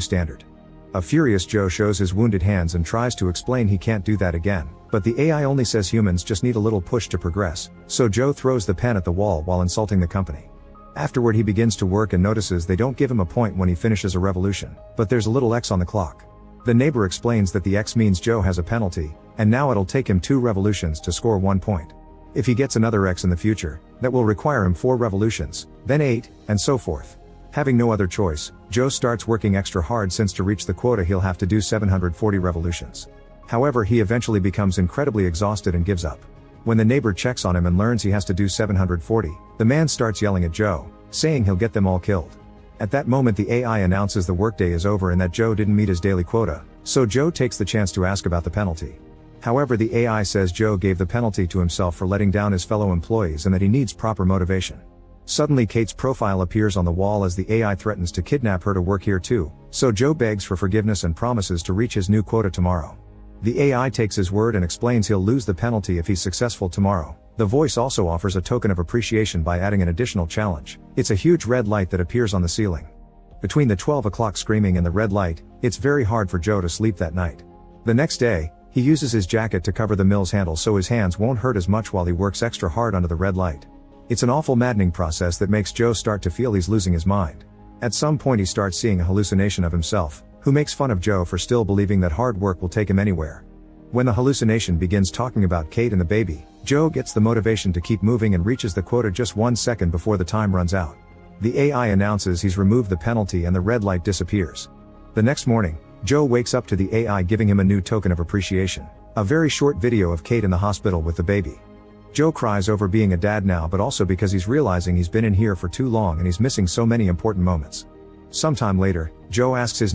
standard. A furious Joe shows his wounded hands and tries to explain he can't do that again, but the AI only says humans just need a little push to progress, so Joe throws the pen at the wall while insulting the company. Afterward he begins to work and notices they don't give him a point when he finishes a revolution, but there's a little X on the clock. The neighbor explains that the X means Joe has a penalty, and now it'll take him 2 revolutions to score 1 point. If he gets another X in the future, that will require him 4 revolutions, then 8, and so forth. Having no other choice, Joe starts working extra hard since to reach the quota he'll have to do 740 revolutions. However, he eventually becomes incredibly exhausted and gives up. When the neighbor checks on him and learns he has to do 740, the man starts yelling at Joe, saying he'll get them all killed. At that moment the AI announces the workday is over and that Joe didn't meet his daily quota, so Joe takes the chance to ask about the penalty. However, the AI says Joe gave the penalty to himself for letting down his fellow employees and that he needs proper motivation. Suddenly Kate's profile appears on the wall as the AI threatens to kidnap her to work here too, so Joe begs for forgiveness and promises to reach his new quota tomorrow. The AI takes his word and explains he'll lose the penalty if he's successful tomorrow. The voice also offers a token of appreciation by adding an additional challenge. It's a huge red light that appears on the ceiling. Between the 12 o'clock screaming and the red light, it's very hard for Joe to sleep that night. The next day, he uses his jacket to cover the mill's handle so his hands won't hurt as much while he works extra hard under the red light. It's an awful maddening process that makes Joe start to feel he's losing his mind. At some point he starts seeing a hallucination of himself, who makes fun of Joe for still believing that hard work will take him anywhere. When the hallucination begins talking about Kate and the baby, Joe gets the motivation to keep moving and reaches the quota just 1 second before the time runs out. The AI announces he's removed the penalty and the red light disappears. The next morning, Joe wakes up to the AI giving him a new token of appreciation, a very short video of Kate in the hospital with the baby. Joe cries over being a dad now, but also because he's realizing he's been in here for too long and he's missing so many important moments. Sometime later, Joe asks his